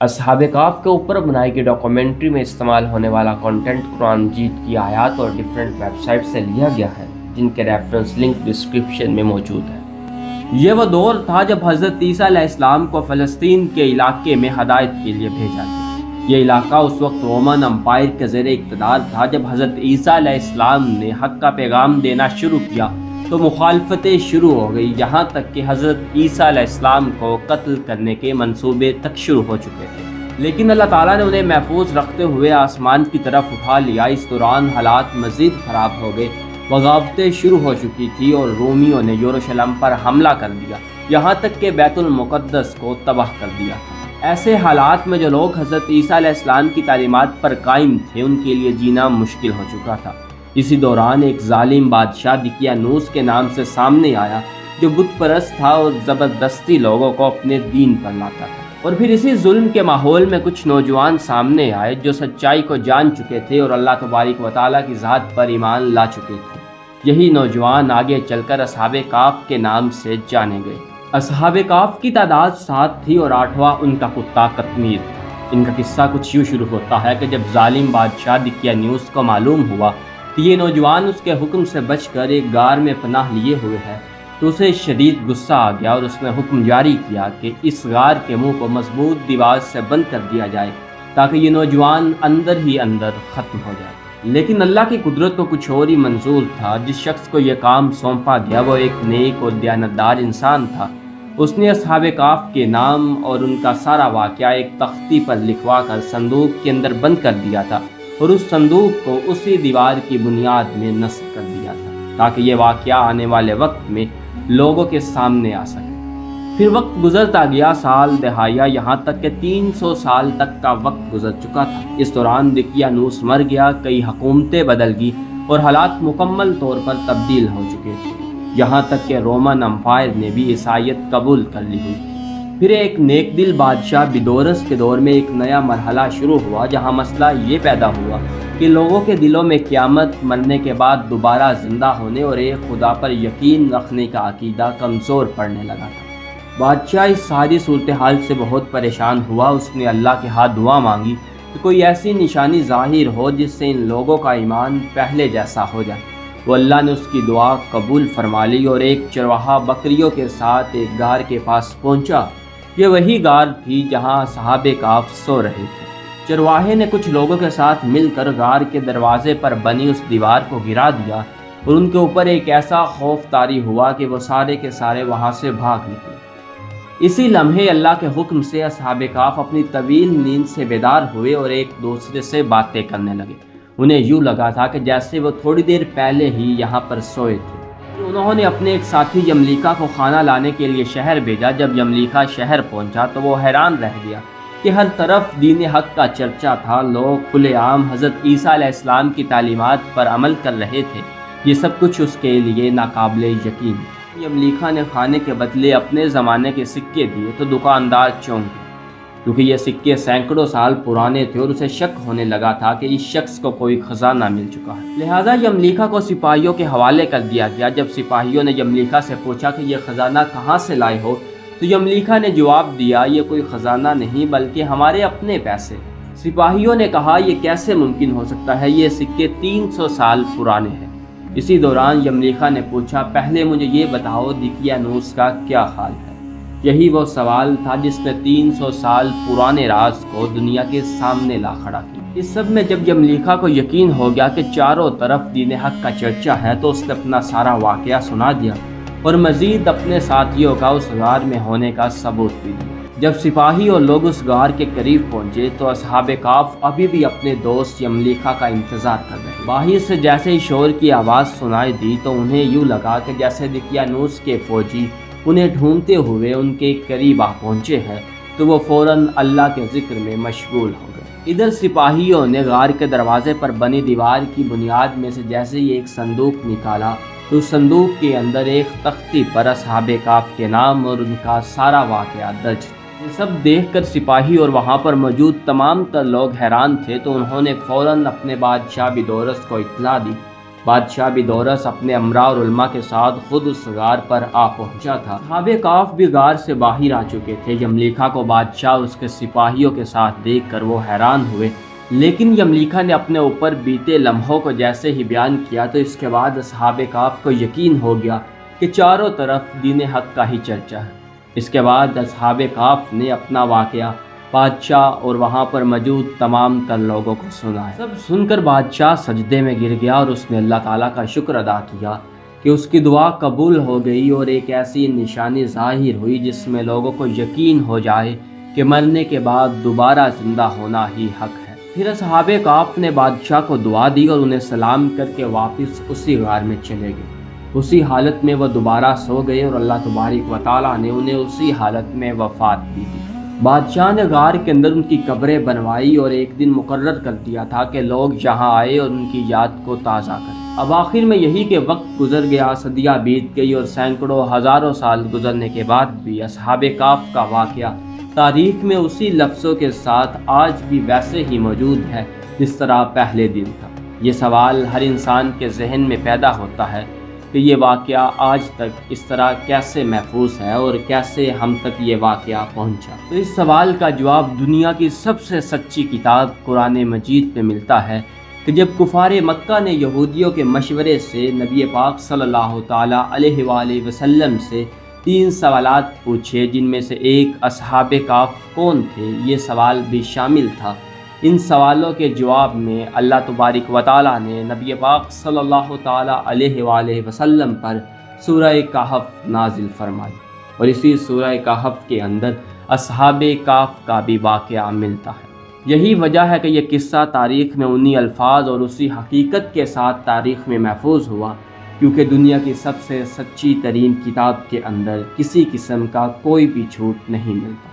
اصحاب کہف کے اوپر بنائی گئی ڈاکومنٹری میں استعمال ہونے والا کنٹینٹ قرآن مجید کی آیات اور ڈیفرنٹ ویب سائٹ سے لیا گیا ہے، جن کے ریفرنس لنک ڈسکرپشن میں موجود ہے۔ یہ وہ دور تھا جب حضرت عیسیٰ علیہ السلام کو فلسطین کے علاقے میں ہدایت کے لیے بھیجا گیا۔ یہ علاقہ اس وقت رومن امپائر کے زیر اقتدار تھا۔ جب حضرت عیسیٰ علیہ السلام نے حق کا پیغام دینا شروع کیا تو مخالفتیں شروع ہو گئی، یہاں تک کہ حضرت عیسیٰ علیہ السلام کو قتل کرنے کے منصوبے تک شروع ہو چکے تھے، لیکن اللہ تعالیٰ نے انہیں محفوظ رکھتے ہوئے آسمان کی طرف اٹھا لیا۔ اس دوران حالات مزید خراب ہو گئے، بغاوتیں شروع ہو چکی تھی اور رومیوں نے یروشلم پر حملہ کر دیا، یہاں تک کہ بیت المقدس کو تباہ کر دیا تھا۔ ایسے حالات میں جو لوگ حضرت عیسیٰ علیہ السلام کی تعلیمات پر قائم تھے، ان کے لیے جینا مشکل ہو چکا تھا۔ اسی دوران ایک ظالم بادشاہ دقیانوس کے نام سے سامنے آیا، جو بت پرست تھا اور زبردستی لوگوں کو اپنے دین پر لاتا تھا۔ اور پھر اسی ظلم کے ماحول میں کچھ نوجوان سامنے آئے جو سچائی کو جان چکے تھے اور اللہ تبارک و تعالیٰ کی ذات پر ایمان لا چکے تھے۔ یہی نوجوان آگے چل کر اصحاب کہف کے نام سے جانے گئے۔ اصحاب کہف کی تعداد 7 تھی اور 8واں ان کا کتا قطمیر تھا۔ ان کا قصہ کچھ یوں شروع ہوتا ہے کہ جب ظالم بادشاہ دقیانوس کو معلوم ہوا کہ یہ نوجوان اس کے حکم سے بچ کر ایک غار میں پناہ لیے ہوئے ہے تو اسے شدید غصہ آ گیا اور اس نے حکم جاری کیا کہ اس غار کے منہ کو مضبوط دیوار سے بند کر دیا جائے تاکہ یہ نوجوان اندر ہی اندر ختم ہو جائے۔ لیکن اللہ کی قدرت کو کچھ اور ہی منظور تھا۔ جس شخص کو یہ کام سونپا گیا وہ ایک نیک اور دیانتدار انسان تھا۔ اس نے اصحاب کہف کے نام اور ان کا سارا واقعہ ایک تختی پر لکھوا کر صندوق کے اندر بند کر دیا تھا اور اس صندوق کو اسی دیوار کی بنیاد میں نصب کر دیا تھا تاکہ یہ واقعہ آنے والے وقت میں لوگوں کے سامنے آ سکے۔ پھر وقت گزرتا گیا، سال دہائیاں، یہاں تک کہ 300 سال تک کا وقت گزر چکا تھا۔ اس دوران دقیانوس مر گیا، کئی حکومتیں بدل گئی اور حالات مکمل طور پر تبدیل ہو چکے تھے، یہاں تک کہ رومن امپائر نے بھی عیسائیت قبول کر لی ہوئی۔ پھر ایک نیک دل بادشاہ بیدورس کے دور میں ایک نیا مرحلہ شروع ہوا، جہاں مسئلہ یہ پیدا ہوا کہ لوگوں کے دلوں میں قیامت، مرنے کے بعد دوبارہ زندہ ہونے اور ایک خدا پر یقین رکھنے کا عقیدہ کمزور پڑنے لگا تھا۔ بادشاہ اس ساری صورتحال سے بہت پریشان ہوا۔ اس نے اللہ کے ہاتھ دعا مانگی کہ کوئی ایسی نشانی ظاہر ہو جس سے ان لوگوں کا ایمان پہلے جیسا ہو جائے۔ وہ اللہ نے اس کی دعا قبول فرما لی اور ایک چرواہا بکریوں کے ساتھ ایک غار کے پاس پہنچا۔ یہ وہی غار تھی جہاں اصحاب کہف سو رہے تھے۔ چرواہے نے کچھ لوگوں کے ساتھ مل کر غار کے دروازے پر بنی اس دیوار کو گرا دیا اور ان کے اوپر ایک ایسا خوف طاری ہوا کہ وہ سارے کے سارے وہاں سے بھاگ نکلے۔ اسی لمحے اللہ کے حکم سے اصحاب کہف اپنی طویل نیند سے بیدار ہوئے اور ایک دوسرے سے باتیں کرنے لگے۔ انہیں یوں لگا تھا کہ جیسے وہ تھوڑی دیر پہلے ہی یہاں پر سوئے تھے۔ انہوں نے اپنے ایک ساتھی یملیکا کو کھانا لانے کے لیے شہر بھیجا۔ جب یملیکا شہر پہنچا تو وہ حیران رہ گیا کہ ہر طرف دین حق کا چرچا تھا، لوگ کھلے عام حضرت عیسیٰ علیہ السلام کی تعلیمات پر عمل کر رہے تھے۔ یہ سب کچھ اس کے لیے ناقابل یقین تھا۔ یملیکا نے کھانے کے بدلے اپنے زمانے کے سکے دیے تو دکاندار چونک گیا، کیونکہ یہ سکے سینکڑوں سال پرانے تھے اور اسے شک ہونے لگا تھا کہ اس شخص کو کوئی خزانہ مل چکا ہے۔ لہٰذا یملیکا کو سپاہیوں کے حوالے کر دیا گیا۔ جب سپاہیوں نے یملیکا سے پوچھا کہ یہ خزانہ کہاں سے لائے ہو تو یملیکا نے جواب دیا، یہ کوئی خزانہ نہیں بلکہ ہمارے اپنے پیسے۔ سپاہیوں نے کہا، یہ کیسے ممکن ہو سکتا ہے؟ یہ سکے 300 سال پرانے ہیں۔ اسی دوران یملیکا نے پوچھا، پہلے مجھے یہ بتاؤ دقیانوس کا کیا حال ہے؟ یہی وہ سوال تھا جس نے 300 سال پرانے راز کو دنیا کے سامنے لا کھڑا کیا۔ اس سب میں جب یملیکا کو یقین ہو گیا کہ چاروں طرف دین حق کا چرچا ہے تو اس نے اپنا سارا واقعہ سنا دیا اور مزید اپنے ساتھیوں کا اس غار میں ہونے کا ثبوت بھی دیا۔ جب سپاہی اور لوگ اس غار کے قریب پہنچے تو اصحاب کہف ابھی بھی اپنے دوست یملیکا کا انتظار کر رہے۔ باہر سے جیسے ہی شور کی آواز سنائی دی تو انہیں یوں لگا کہ جیسے دقیانوس کے فوجی انہیں ڈھونڈتے ہوئے ان کے قریب آ پہنچے ہیں، تو وہ فوراً اللہ کے ذکر میں مشغول ہو گئے۔ ادھر سپاہیوں نے غار کے دروازے پر بنی دیوار کی بنیاد میں سے جیسے ہی ایک صندوق نکالا تو اس صندوق کے اندر ایک تختی پر اصحاب کہف کے نام اور ان کا سارا واقعہ درج تھا۔ یہ سب دیکھ کر سپاہی اور وہاں پر موجود تمام تر لوگ حیران تھے، تو انہوں نے فوراً اپنے بادشاہ بیدورس کو اطلاع دی بادشاہ بھی دورس اپنے امراء اور علماء کے ساتھ خود اس غار پر آ پہنچا تھا۔ اصحاب کہف بھی غار سے باہر آ چکے تھے۔ یملیکا کو بادشاہ اس کے سپاہیوں کے ساتھ دیکھ کر وہ حیران ہوئے، لیکن یملیکا نے اپنے اوپر بیتے لمحوں کو جیسے ہی بیان کیا تو اس کے بعد اصحاب کہف کو یقین ہو گیا کہ چاروں طرف دین حق کا ہی چرچا ہے۔ اس کے بعد اصحاب کہف نے اپنا واقعہ بادشاہ اور وہاں پر موجود تمام تر لوگوں کو سنایا۔ سب سن کر بادشاہ سجدے میں گر گیا اور اس نے اللہ تعالیٰ کا شکر ادا کیا کہ اس کی دعا قبول ہو گئی اور ایک ایسی نشانی ظاہر ہوئی جس میں لوگوں کو یقین ہو جائے کہ مرنے کے بعد دوبارہ زندہ ہونا ہی حق ہے۔ پھر اصحاب کہف نے بادشاہ کو دعا دی اور انہیں سلام کر کے واپس اسی غار میں چلے گئے۔ اسی حالت میں وہ دوبارہ سو گئے اور اللہ تبارک و تعالیٰ نے انہیں اسی حالت میں وفات بھی دی۔ بادشاہ نے غار کے اندر ان کی قبریں بنوائی اور ایک دن مقرر کر دیا تھا کہ لوگ یہاں آئے اور ان کی یاد کو تازہ کریں۔ اب آخر میں یہی کہ وقت گزر گیا، صدیاں بیت گئی اور سینکڑوں ہزاروں سال گزرنے کے بعد بھی اصحاب کہف کا واقعہ تاریخ میں اسی لفظوں کے ساتھ آج بھی ویسے ہی موجود ہے جس طرح پہلے دن تھا۔ یہ سوال ہر انسان کے ذہن میں پیدا ہوتا ہے کہ یہ واقعہ آج تک اس طرح کیسے محفوظ ہے اور کیسے ہم تک یہ واقعہ پہنچا۔ تو اس سوال کا جواب دنیا کی سب سے سچی کتاب قرآن مجید میں ملتا ہے کہ جب کفار مکہ نے یہودیوں کے مشورے سے نبی پاک صلی اللہ تعالیٰ علیہ وآلہ وسلم سے 3 سوالات پوچھے، جن میں سے ایک اصحاب کہف کون تھے یہ سوال بھی شامل تھا۔ ان سوالوں کے جواب میں اللہ تبارک و تعالیٰ نے نبی پاک صلی اللہ تعالیٰ علیہ وآلہ وسلم پر سورہ کہف نازل فرمائی، اور اسی سورہ کہف کے اندر اصحاب کہف کا بھی واقعہ ملتا ہے۔ یہی وجہ ہے کہ یہ قصہ تاریخ میں انہی الفاظ اور اسی حقیقت کے ساتھ تاریخ میں محفوظ ہوا، کیونکہ دنیا کی سب سے سچی ترین کتاب کے اندر کسی قسم کا کوئی بھی جھوٹ نہیں ملتا۔